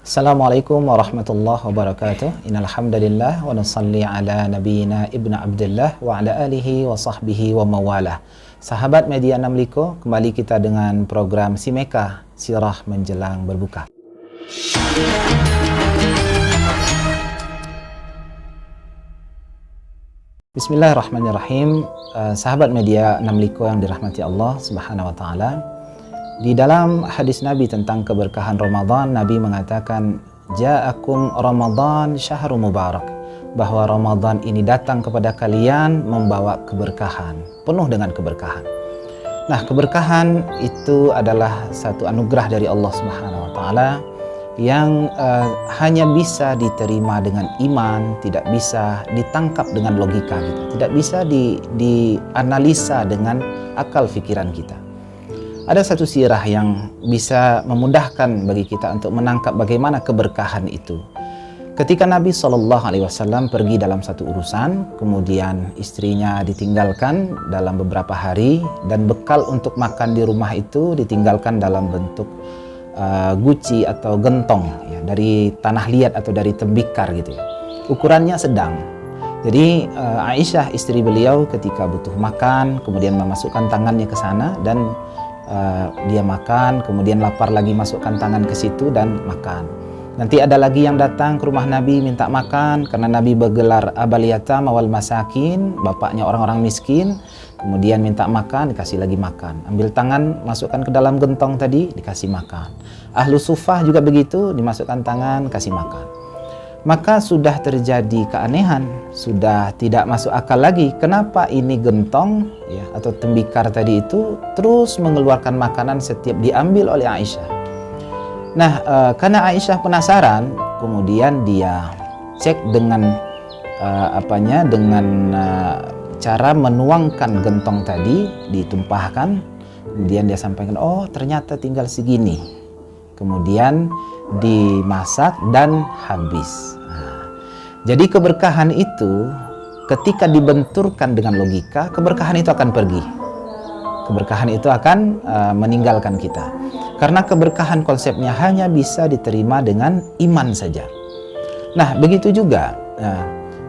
Assalamualaikum warahmatullahi wabarakatuh. Innal hamdalillah wa nusalli ala nabiyyina ibnu Abdullah wa ala alihi wa sahbihi wa mawalah. Sahabat media Namliko, kembali kita dengan program Simeka, Sirah Menjelang Berbuka. Bismillahirrahmanirrahim. Sahabat media Namliko yang dirahmati Allah Subhanahu wa taala. Di dalam hadis Nabi tentang keberkahan Ramadan, Nabi mengatakan, Ja'akum Ramadan syahrul mubarak, bahwa Ramadan ini datang kepada kalian membawa keberkahan, penuh dengan keberkahan. Nah, keberkahan itu adalah satu anugerah dari Allah Subhanahu wa taala yang hanya bisa diterima dengan iman, tidak bisa ditangkap dengan logika kita, tidak bisa dianalisa dengan akal pikiran kita. Ada satu sirah yang bisa memudahkan bagi kita untuk menangkap bagaimana keberkahan itu. Ketika Nabi SAW pergi dalam satu urusan, kemudian istrinya ditinggalkan dalam beberapa hari, dan bekal untuk makan di rumah itu ditinggalkan dalam bentuk guci atau gentong, ya, dari tanah liat atau dari tembikar gitu ya. Ukurannya sedang. Jadi Aisyah istri beliau ketika butuh makan, kemudian memasukkan tangannya ke sana dan dia makan, kemudian lapar lagi masukkan tangan ke situ dan makan. Nanti ada lagi yang datang ke rumah Nabi minta makan, karena Nabi bergelar Abal Yatam wal Masakin, bapaknya orang-orang miskin. Kemudian minta makan, dikasih lagi makan. Ambil tangan, masukkan ke dalam gentong tadi, dikasih makan. Ahlu Sufah juga begitu, dimasukkan tangan, kasih makan. Maka sudah terjadi keanehan, sudah tidak masuk akal lagi. Kenapa ini gentong ya, atau tembikar tadi itu terus mengeluarkan makanan setiap diambil oleh Aisyah. Nah, karena Aisyah penasaran, kemudian dia cek dengan cara menuangkan gentong tadi, ditumpahkan, kemudian dia sampaikan, oh ternyata tinggal segini. Kemudian dimasak dan habis. Jadi keberkahan itu ketika dibenturkan dengan logika, keberkahan itu akan pergi. Keberkahan itu akan meninggalkan kita. Karena keberkahan konsepnya hanya bisa diterima dengan iman saja. Nah, begitu juga.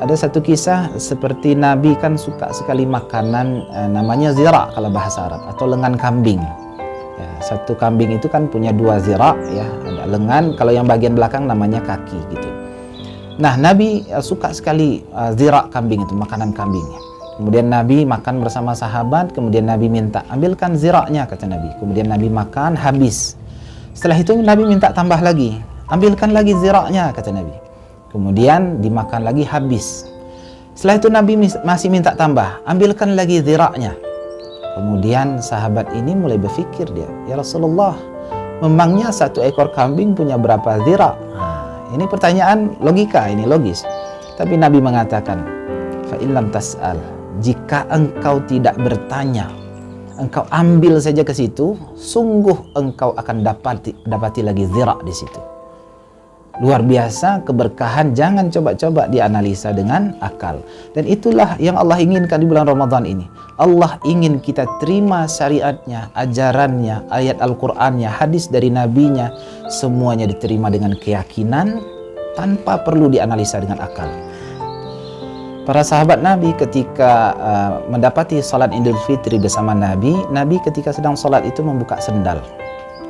Ada satu kisah seperti Nabi kan suka sekali makanan namanya zira kalau bahasa Arab, atau lengan kambing. Ya, satu kambing itu kan punya dua zira, ya, ada lengan, kalau yang bagian belakang namanya kaki gitu. Nah, Nabi suka sekali zira kambing itu, makanan kambingnya. Kemudian Nabi makan bersama sahabat, kemudian Nabi minta, ambilkan zira'nya, kata Nabi. Kemudian Nabi makan, habis. Setelah itu Nabi minta tambah lagi, ambilkan lagi zira'nya, kata Nabi. Kemudian dimakan lagi, habis. Setelah itu Nabi masih minta tambah, ambilkan lagi zira'nya. Kemudian sahabat ini mulai berpikir dia, ya Rasulullah, memangnya satu ekor kambing punya berapa zira'? Ini pertanyaan logika, ini logis. Tapi Nabi mengatakan, fa illam tas'al, jika engkau tidak bertanya, engkau ambil saja ke situ, sungguh engkau akan dapati lagi zira' di situ. Luar biasa keberkahan, jangan coba-coba dianalisa dengan akal. Dan itulah yang Allah inginkan di bulan Ramadan ini. Allah ingin kita terima syariatnya, ajarannya, ayat Al-Qur'annya, hadis dari Nabinya, semuanya diterima dengan keyakinan tanpa perlu dianalisa dengan akal. Para sahabat Nabi ketika mendapati salat Idul Fitri bersama Nabi, Nabi ketika sedang salat itu membuka sendal.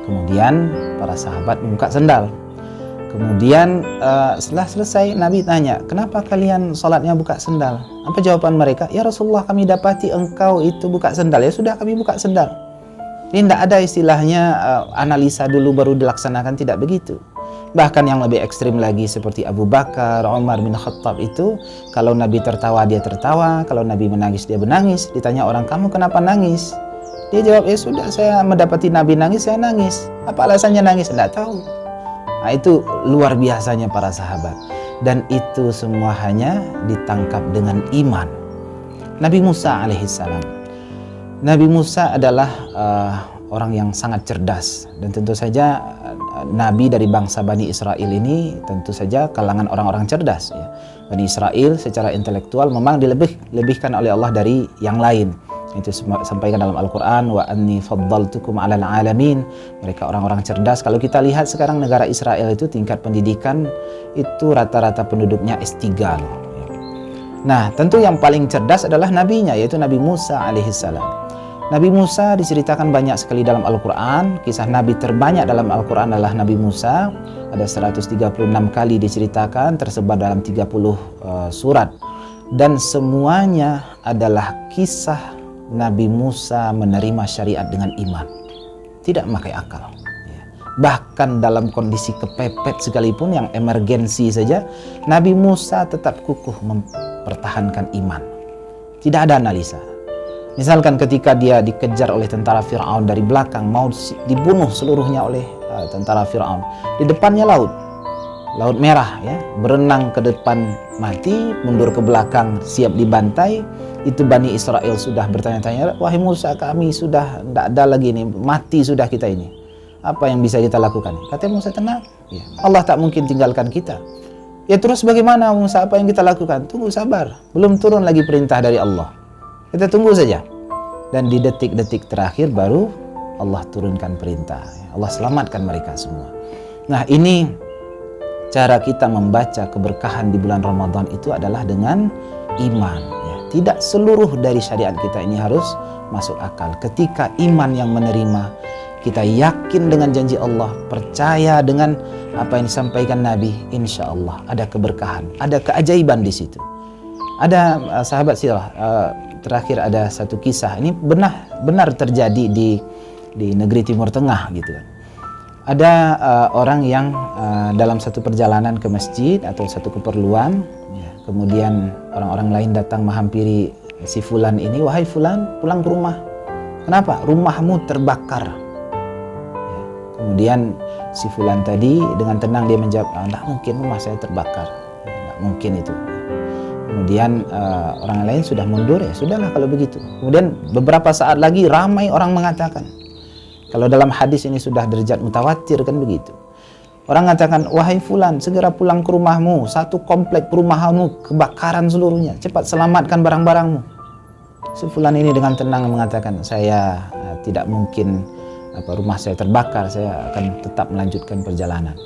Kemudian para sahabat membuka sendal. Kemudian setelah selesai Nabi tanya, kenapa kalian sholatnya buka sendal? Apa jawaban mereka? Ya Rasulullah, kami dapati engkau itu buka sendal. Ya sudah, kami buka sendal. Ini tidak ada istilahnya analisa dulu baru dilaksanakan, tidak begitu. Bahkan yang lebih ekstrim lagi seperti Abu Bakar, Umar bin Khattab itu, kalau Nabi tertawa dia tertawa, kalau Nabi menangis dia menangis. Ditanya orang, kamu kenapa nangis? Dia jawab, ya sudah, saya mendapati Nabi nangis, saya nangis. Apa alasannya nangis? Tidak tahu. Nah, itu luar biasanya para sahabat. Dan itu semua hanya ditangkap dengan iman. Nabi Musa alaihissalam. Nabi Musa adalah orang yang sangat cerdas. Dan tentu saja Nabi dari bangsa Bani Israel ini tentu saja kalangan orang-orang cerdas. Ya. Bani Israel secara intelektual memang dilebihkan oleh Allah dari yang lain. Itu sampaikan dalam Al-Quran, wa anni faddaltukum 'alal alamin. Mereka orang-orang cerdas. Kalau kita lihat sekarang negara Israel itu tingkat pendidikan itu rata-rata penduduknya S3 loh. Nah, tentu yang paling cerdas adalah nabinya, yaitu Nabi Musa alaihissalam. Nabi Musa diceritakan banyak sekali dalam Al-Quran. Kisah Nabi terbanyak dalam Al-Quran adalah Nabi Musa. Ada 136 kali diceritakan, tersebar dalam 30 surat. Dan semuanya adalah kisah Nabi Musa menerima syariat dengan iman, tidak memakai akal. Bahkan dalam kondisi kepepet sekalipun yang emergensi saja, Nabi Musa tetap kukuh mempertahankan iman. Tidak ada analisa. Misalkan ketika dia dikejar oleh tentara Fir'aun dari belakang, mau dibunuh seluruhnya oleh tentara Fir'aun. Di depannya Laut Merah, ya, berenang ke depan mati, mundur ke belakang siap dibantai. Itu Bani Israel sudah bertanya-tanya, wahai Musa, kami sudah tidak ada lagi ini, mati sudah kita ini. Apa yang bisa kita lakukan? Kata Musa, tenang, ya, Allah tak mungkin tinggalkan kita. Ya terus bagaimana Musa, apa yang kita lakukan? Tunggu, sabar, belum turun lagi perintah dari Allah. Kita tunggu saja. Dan di detik-detik terakhir baru Allah turunkan perintah. Allah selamatkan mereka semua. Nah, ini cara kita membaca keberkahan di bulan Ramadan itu adalah dengan iman. Ya. Tidak seluruh dari syariat kita ini harus masuk akal. Ketika iman yang menerima, kita yakin dengan janji Allah, percaya dengan apa yang disampaikan Nabi, insya Allah ada keberkahan, ada keajaiban di situ. Ada sahabat sirah, terakhir ada satu kisah, ini benar terjadi di negeri Timur Tengah gitu kan. Ada orang yang dalam satu perjalanan ke masjid atau satu keperluan, ya, kemudian orang-orang lain datang menghampiri si Fulan ini, wahai Fulan, pulang ke rumah. Kenapa? Rumahmu terbakar. Ya, kemudian si Fulan tadi dengan tenang dia menjawab, tidak mungkin rumah saya terbakar, tidak mungkin itu. Kemudian orang lain sudah mundur, ya sudahlah kalau begitu. Kemudian beberapa saat lagi ramai orang mengatakan, kalau dalam hadis ini sudah derajat mutawatir kan begitu. Orang mengatakan, wahai Fulan, segera pulang ke rumahmu, satu komplek perumahanmu kebakaran seluruhnya, cepat selamatkan barang-barangmu. Si Fulan ini dengan tenang mengatakan, saya tidak mungkin rumah saya terbakar, saya akan tetap melanjutkan perjalanan.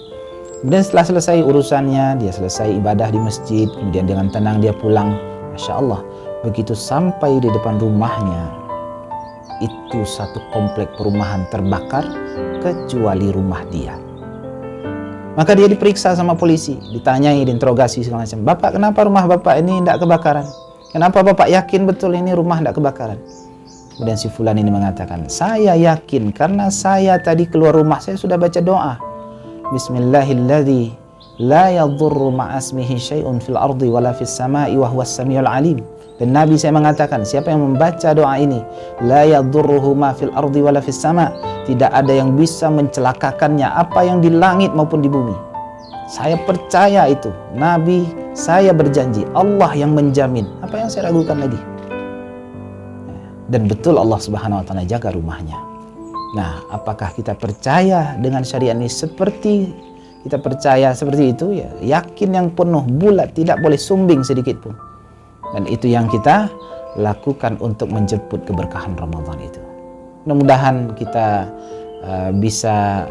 Kemudian setelah selesai urusannya, dia selesai ibadah di masjid, kemudian dengan tenang dia pulang. Masya Allah, begitu sampai di depan rumahnya, itu satu komplek perumahan terbakar kecuali rumah dia. Maka dia diperiksa sama polisi, ditanyai, diinterogasi segala macam. Bapak, kenapa rumah bapak ini tidak kebakaran? Kenapa bapak yakin betul ini rumah tidak kebakaran? Kemudian si Fulan ini mengatakan, saya yakin karena saya tadi keluar rumah, saya sudah baca doa. Bismillahilladzi la yadhurru ma'asmihi syai'un fil ardi wala fis sama'i wa huwas samiul alim. Dan Nabi saya mengatakan, siapa yang membaca doa ini, la yadhurruhu ma fil ardi wala fis sama', tidak ada yang bisa mencelakakannya apa yang di langit maupun di bumi. Saya percaya itu. Nabi, saya berjanji, Allah yang menjamin. Apa yang saya ragukan lagi? Dan betul Allah Subhanahu wa taala jaga rumahnya. Nah, apakah kita percaya dengan syariat ini seperti kita percaya seperti itu? Ya, yakin yang penuh, bulat, tidak boleh sumbing sedikit pun. Dan itu yang kita lakukan untuk menjemput keberkahan Ramadan itu. Mudah-mudahan kita bisa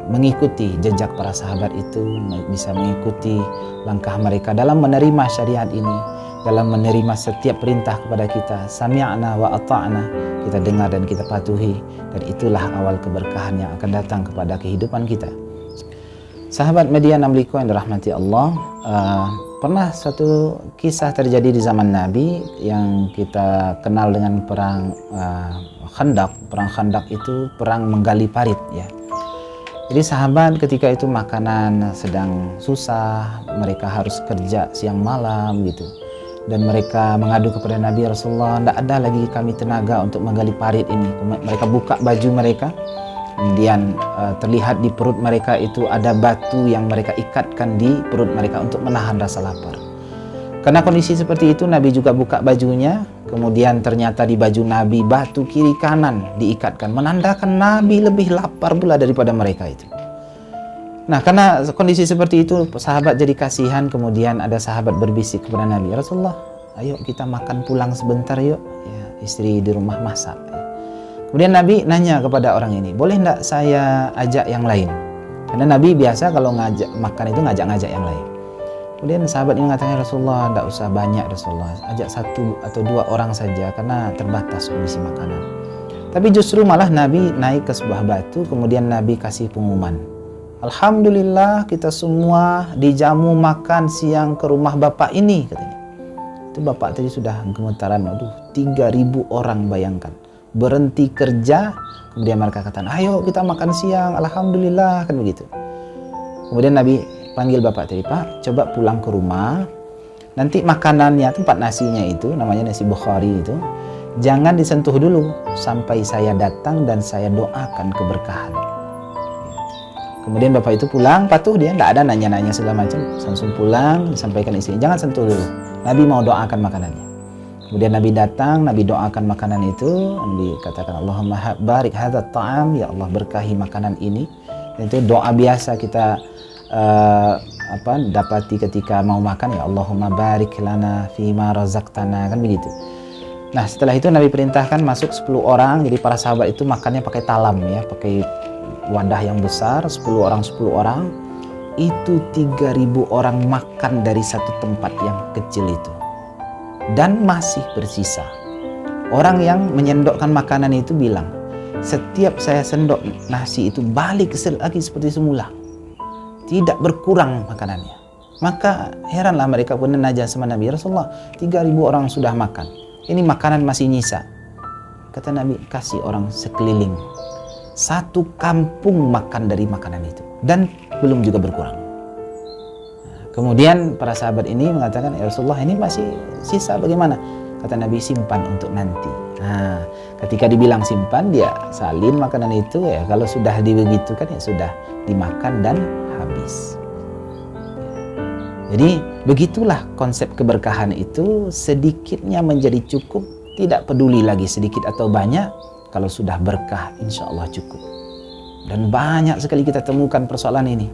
mengikuti jejak para sahabat itu, bisa mengikuti langkah mereka dalam menerima syariat ini, dalam menerima setiap perintah kepada kita. Sami'na wa ata'na, kita dengar dan kita patuhi, dan itulah awal keberkahan yang akan datang kepada kehidupan kita. Sahabat media Namliko yang dirahmati Allah, pernah suatu kisah terjadi di zaman Nabi yang kita kenal dengan perang Khandaq. Perang Khandaq itu perang menggali parit, ya. Jadi sahabat ketika itu makanan sedang susah, mereka harus kerja siang malam gitu. Dan mereka mengadu kepada Nabi, Rasulullah, tidak ada lagi kami tenaga untuk menggali parit ini. Mereka buka baju mereka, kemudian terlihat di perut mereka itu ada batu yang mereka ikatkan di perut mereka untuk menahan rasa lapar. Karena kondisi seperti itu, Nabi juga buka bajunya, kemudian ternyata di baju Nabi batu kiri kanan diikatkan, menandakan Nabi lebih lapar pula daripada mereka itu. Nah, karena kondisi seperti itu, sahabat jadi kasihan. Kemudian ada sahabat berbisik kepada Nabi, Rasulullah, ayo kita makan pulang sebentar yuk. Ya, istri di rumah masak. Kemudian Nabi nanya kepada orang ini, boleh enggak saya ajak yang lain? Karena Nabi biasa kalau ngajak makan itu ngajak-ngajak yang lain. Kemudian sahabat ini mengatakan, Rasulullah, enggak usah banyak Rasulullah, ajak 1 atau 2 orang saja karena terbatas kondisi makanan. Tapi justru malah Nabi naik ke sebuah batu, kemudian Nabi kasih pengumuman, Alhamdulillah kita semua dijamu makan siang ke rumah bapak ini, katanya. Itu bapak tadi sudah gemetaran, aduh 3.000 orang, bayangkan. Berhenti kerja, kemudian mereka katakan, ayo kita makan siang, Alhamdulillah, kan begitu. Kemudian Nabi panggil bapak tadi, Pak, coba pulang ke rumah, nanti makanannya, tempat nasinya itu, namanya nasi Bukhari itu, jangan disentuh dulu sampai saya datang dan saya doakan keberkahan. Kemudian bapak itu pulang, patuh dia, tidak ada nanya-nanya segala macam, langsung pulang, disampaikan istrinya, jangan sentuh dulu, Nabi mau doakan makanannya. Kemudian Nabi datang, Nabi doakan makanan itu, Nabi katakan, Allahumma barik hadzal ta'am, ya Allah berkahi makanan ini. Dan itu doa biasa kita dapati ketika mau makan, ya Allahumma barik lana fima razaqtana, kan begitu. Nah, setelah itu Nabi perintahkan masuk 10 orang, jadi para sahabat itu makannya pakai talam ya, pakai wadah yang besar, 10 orang. Itu 3.000 orang makan dari satu tempat yang kecil itu. Dan masih bersisa. Orang yang menyendokkan makanan itu bilang, setiap saya sendok nasi itu balik lagi seperti semula. Tidak berkurang makanannya. Maka heranlah mereka pun nanya sama Nabi, Rasulullah, 3.000 orang sudah makan. Ini makanan masih nyisa. Kata Nabi, kasih orang sekeliling. 1 kampung makan dari makanan itu. Dan belum juga berkurang. Kemudian para sahabat ini mengatakan, ya Rasulullah, ini masih sisa bagaimana? Kata Nabi, simpan untuk nanti. Nah, ketika dibilang simpan, dia salin makanan itu, ya kalau sudah dibegitukan ya sudah dimakan dan habis. Jadi begitulah konsep keberkahan itu, sedikitnya menjadi cukup, tidak peduli lagi sedikit atau banyak, kalau sudah berkah insya Allah cukup. Dan banyak sekali kita temukan persoalan ini.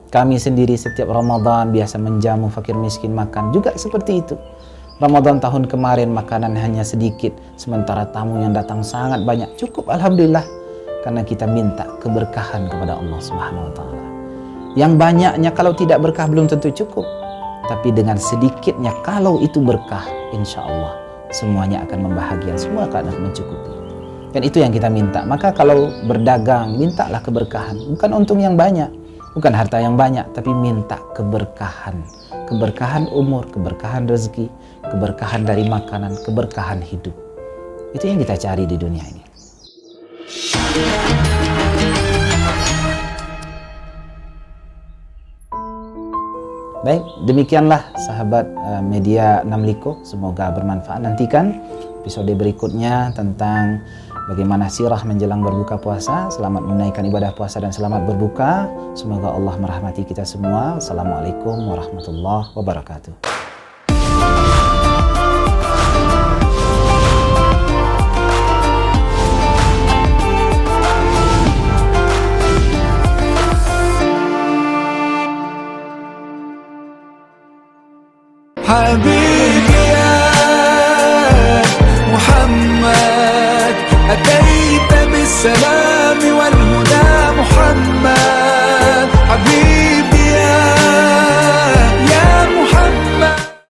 Kami sendiri setiap Ramadan biasa menjamu fakir miskin makan, juga seperti itu. Ramadan tahun kemarin makanan hanya sedikit, sementara tamu yang datang sangat banyak. Cukup alhamdulillah, karena kita minta keberkahan kepada Allah Subhanahu wa taala. Yang banyaknya kalau tidak berkah belum tentu cukup. Tapi dengan sedikitnya kalau itu berkah, insya Allah semuanya akan membahagiakan, semua akan mencukupi. Dan itu yang kita minta. Maka kalau berdagang, mintalah keberkahan. Bukan untung yang banyak, bukan harta yang banyak, tapi minta keberkahan. Keberkahan umur, keberkahan rezeki, keberkahan dari makanan, keberkahan hidup. Itu yang kita cari di dunia ini. Baik, demikianlah sahabat media 6 Liko. Semoga bermanfaat. Nantikan episode berikutnya tentang bagaimana sirah menjelang berbuka puasa. Selamat menunaikan ibadah puasa dan selamat berbuka. Semoga Allah merahmati kita semua. Assalamualaikum warahmatullahi wabarakatuh. حبيبي يا محمد أتيت بالسلام